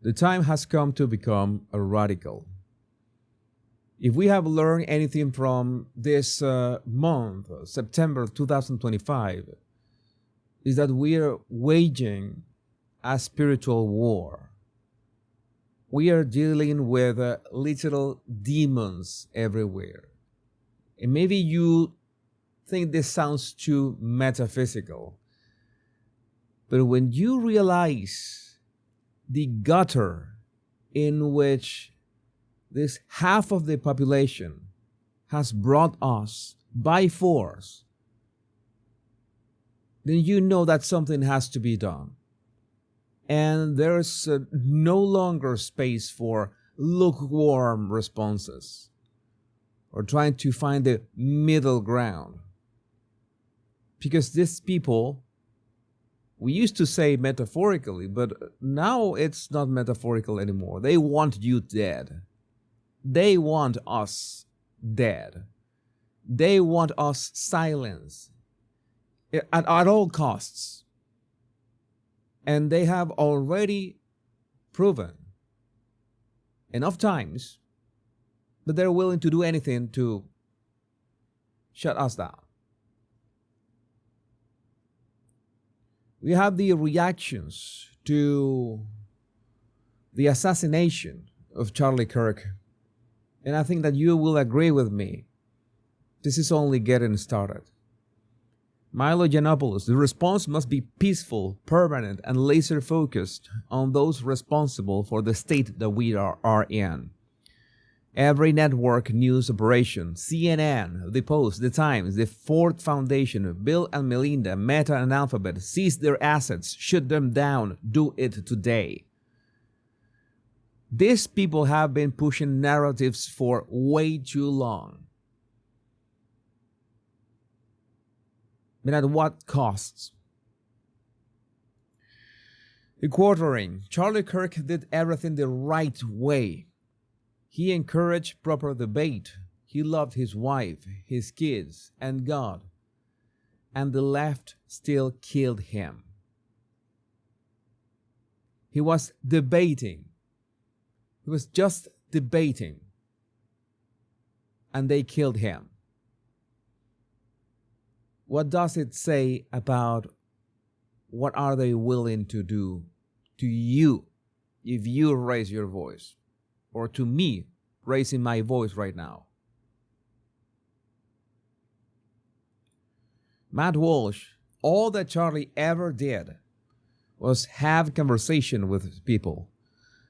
The time has come to become a radical. If we have learned anything from this month, September 2025, is that we are waging a spiritual war. We are dealing with literal demons everywhere. And maybe you think this sounds too metaphysical, but when you realize the gutter in which this half of the population has brought us by force, then you know that something has to be done. And there's no longer space for lukewarm responses or trying to find the middle ground. Because these people, we used to say metaphorically, but now it's not metaphorical anymore. They want you dead. They want us dead. They want us silenced at all costs. And they have already proven enough times that they're willing to do anything to shut us down. We have the reactions to the assassination of Charlie Kirk. And I think that you will agree with me. This is only getting started. Milo Yiannopoulos, the response must be peaceful, permanent, and laser-focused on those responsible for the state that we are in. Every network news operation, CNN, The Post, The Times, the Ford Foundation, Bill and Melinda, Meta and Alphabet, seize their assets, shut them down, do it today. These people have been pushing narratives for way too long. But at what costs? The quartering. Charlie Kirk did everything the right way. He encouraged proper debate. He loved his wife, his kids, and God. And the left still killed him. He was debating. He was just debating. And they killed him. What does it say about what are they willing to do to you if you raise your voice? Or to me, raising my voice right now? Matt Walsh, all that Charlie ever did was have conversation with people.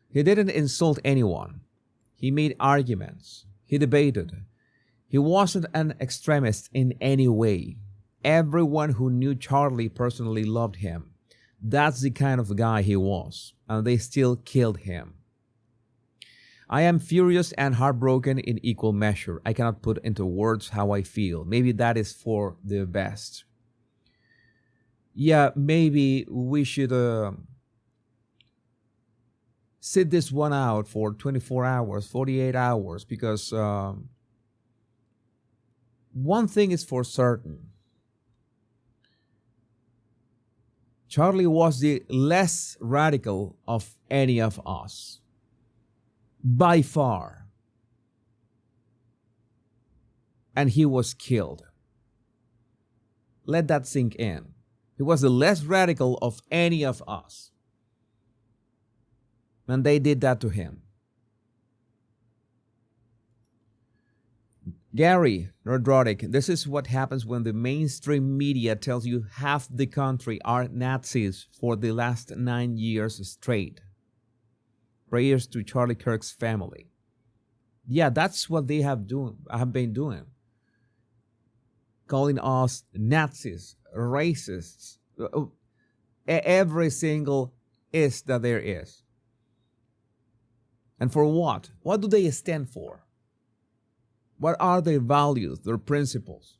He didn't insult anyone. He made arguments. He debated. He wasn't an extremist in any way. Everyone who knew Charlie personally loved him. That's the kind of guy he was, and they still killed him. I am furious and heartbroken in equal measure. I cannot put into words how I feel. Maybe that is for the best. Yeah, maybe we should sit this one out for 24 hours, 48 hours, because one thing is for certain. Charlie was the less radical of any of us. By far. And he was killed. Let that sink in. He was the less radical of any of us. And they did that to him. Gary Rodrodic, this is what happens when the mainstream media tells you half the country are Nazis for the last 9 years straight. Prayers to Charlie Kirk's family. Yeah, that's what they have been doing. Calling us Nazis, racists, every single is that there is. And for what? What do they stand for? What are their values, their principles?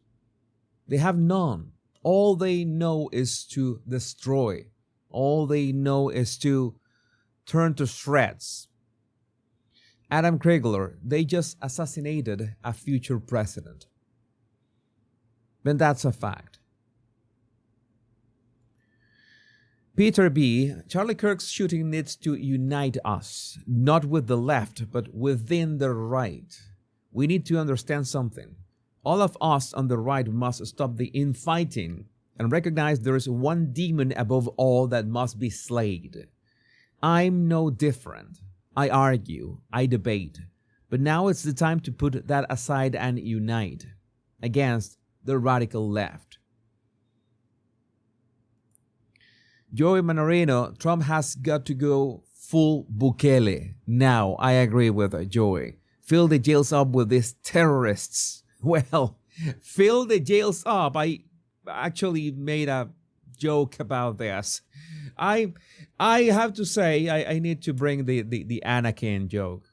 They have none. All they know is to destroy. All they know is to turn to shreds. Adam Kriegler, they just assassinated a future president. But that's a fact. Peter B., Charlie Kirk's shooting needs to unite us, not with the left, but within the right. We need to understand something. All of us on the right must stop the infighting and recognize there is one demon above all that must be slayed. I'm no different. I argue, I debate, but now it's the time to put that aside and unite against the radical left. Joey Manorino, Trump has got to go full Bukele. Now, I agree with Joey. Fill the jails up with these terrorists. Well, fill the jails up. I actually made a joke about this. I have to say, I need to bring the Anakin joke,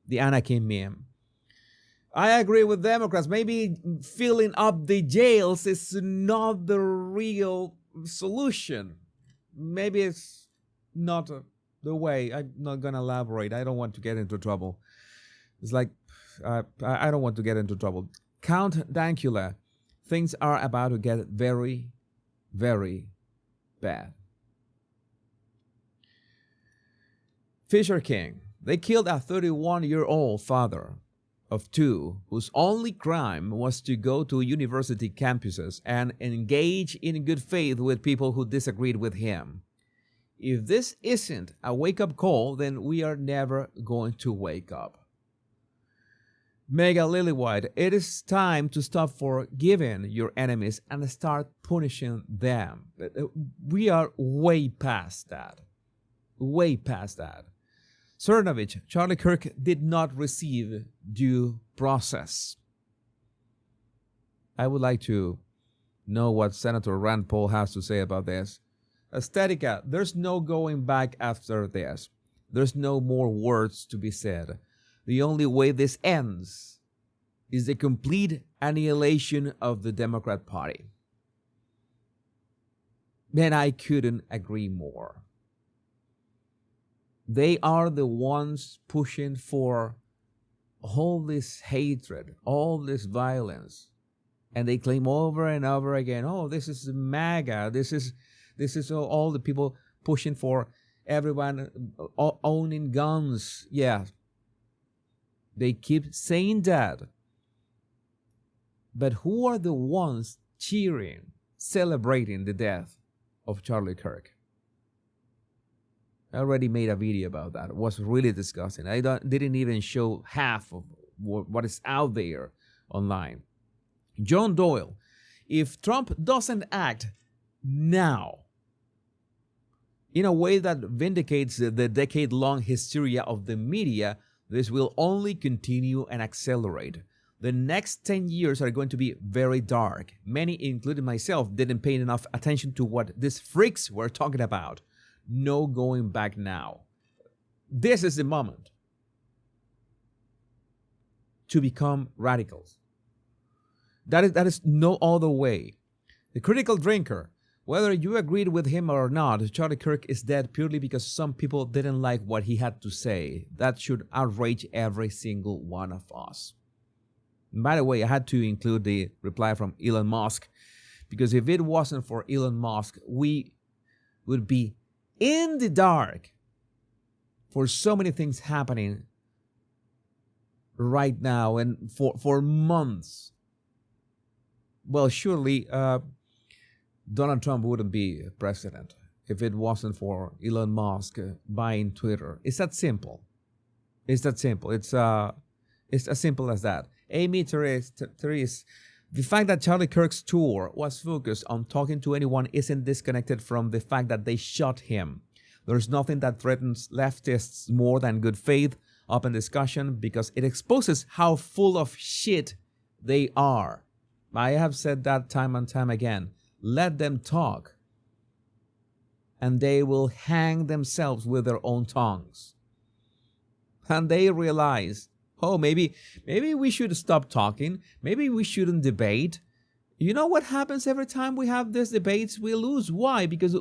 the Anakin meme. I agree with Democrats. Maybe filling up the jails is not the real solution. Maybe it's not the way. I'm not going to elaborate. I don't want to get into trouble. It's like, I don't want to get into trouble. Count Dankula. Things are about to get very, very bad. Fisher King. They killed a 31-year-old father of two whose only crime was to go to university campuses and engage in good faith with people who disagreed with him. If this isn't a wake-up call, then we are never going to wake up. Mega Lillywhite, it is time to stop forgiving your enemies and start punishing them. We are way past that. Way past that. Cernovich, Charlie Kirk did not receive due process. I would like to know what Senator Rand Paul has to say about this. Aesthetica, there's no going back after this. There's no more words to be said. The only way this ends is the complete annihilation of the Democrat Party. Man, I couldn't agree more. They are the ones pushing for all this hatred, all this violence. And they claim over and over again, oh, this is MAGA. This is all the people pushing for everyone owning guns. Yeah. They keep saying that. But who are the ones cheering, celebrating the death of Charlie Kirk? I already made a video about that. It was really disgusting. I didn't even show half of what is out there online. John Doyle, if Trump doesn't act now in a way that vindicates the decade-long hysteria of the media, this will only continue and accelerate. The next 10 years are going to be very dark. Many, including myself, didn't pay enough attention to what these freaks were talking about. No going back now. This is the moment to become radicals. That is no other way. The critical drinker, whether you agreed with him or not, Charlie Kirk is dead purely because some people didn't like what he had to say. That should outrage every single one of us. And by the way, I had to include the reply from Elon Musk, because if it wasn't for Elon Musk, we would be in the dark for so many things happening right now and for months. Well, surely Donald Trump wouldn't be president if it wasn't for Elon Musk buying Twitter. It's that simple. It's that simple. It's as simple as that. Amy Therese, the fact that Charlie Kirk's tour was focused on talking to anyone isn't disconnected from the fact that they shot him. There's nothing that threatens leftists more than good faith, open discussion, because it exposes how full of shit they are. I have said that time and time again. Let them talk, and they will hang themselves with their own tongues. And they realize, oh, maybe we should stop talking. Maybe we shouldn't debate. You know what happens every time we have these debates? We lose. Why? Because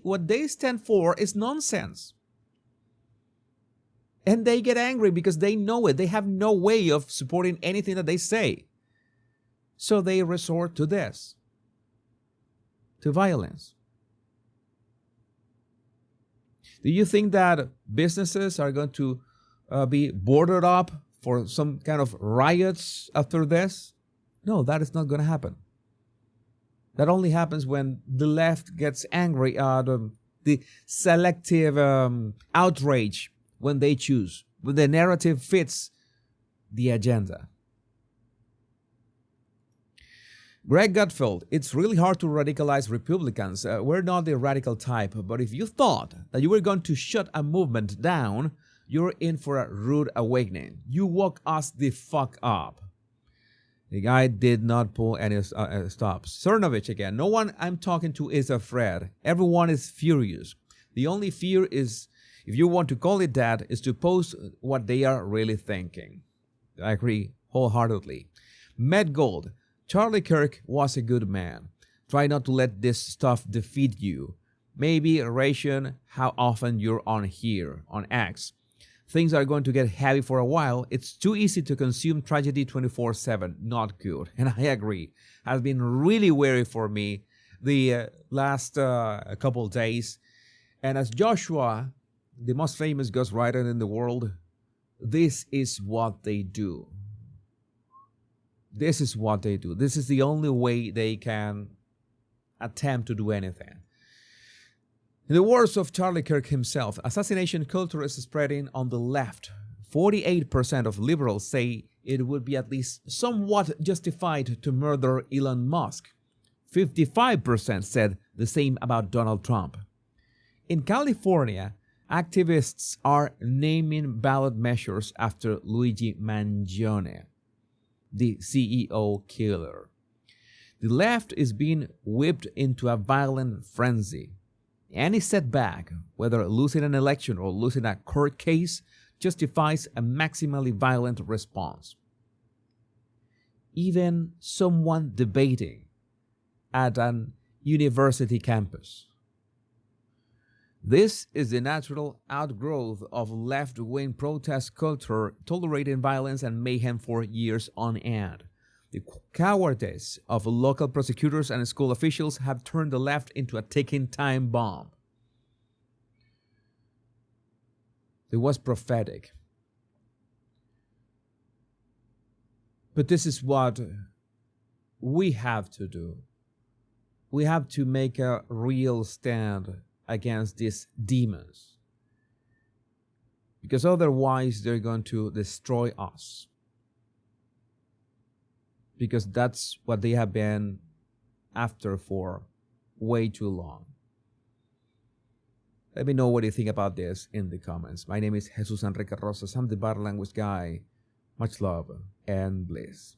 what they stand for is nonsense. And they get angry because they know it. They have no way of supporting anything that they say. So they resort to this, to violence. Do you think that businesses are going to be boarded up for some kind of riots after this? No, that is not going to happen. That only happens when the left gets angry at the selective outrage when they choose, when the narrative fits the agenda. Greg Gutfeld, it's really hard to radicalize Republicans. We're not the radical type, but if you thought that you were going to shut a movement down, you're in for a rude awakening. You woke us the fuck up. The guy did not pull any stops. Cernovich again. No one I'm talking to is afraid. Everyone is furious. The only fear is, if you want to call it that, is to post what they are really thinking. I agree wholeheartedly. Med Gold. Charlie Kirk was a good man. Try not to let this stuff defeat you. Maybe ration how often you're on here, on X. Things are going to get heavy for a while. It's too easy to consume tragedy 24/7. Not good. And I agree. Has been really weary for me the last couple days. And as Joshua, the most famous ghostwriter in the world, this is what they do. This is what they do. This is the only way they can attempt to do anything. In the words of Charlie Kirk himself, assassination culture is spreading on the left. 48% of liberals say it would be at least somewhat justified to murder Elon Musk. 55% said the same about Donald Trump. In California, activists are naming ballot measures after Luigi Mangione, the CEO killer. The left is being whipped into a violent frenzy. Any setback, whether losing an election or losing a court case, justifies a maximally violent response. Even someone debating at an university campus. This is the natural outgrowth of left-wing protest culture tolerating violence and mayhem for years on end. The cowardice of local prosecutors and school officials have turned the left into a ticking time bomb. It was prophetic. But this is what we have to do. We have to make a real stand against these demons. Because otherwise they're going to destroy us. Because that's what they have been after for way too long. Let me know what you think about this in the comments. My name is Jesus Enrique Rosas. I'm the Bar Language Guy. Much love and bliss.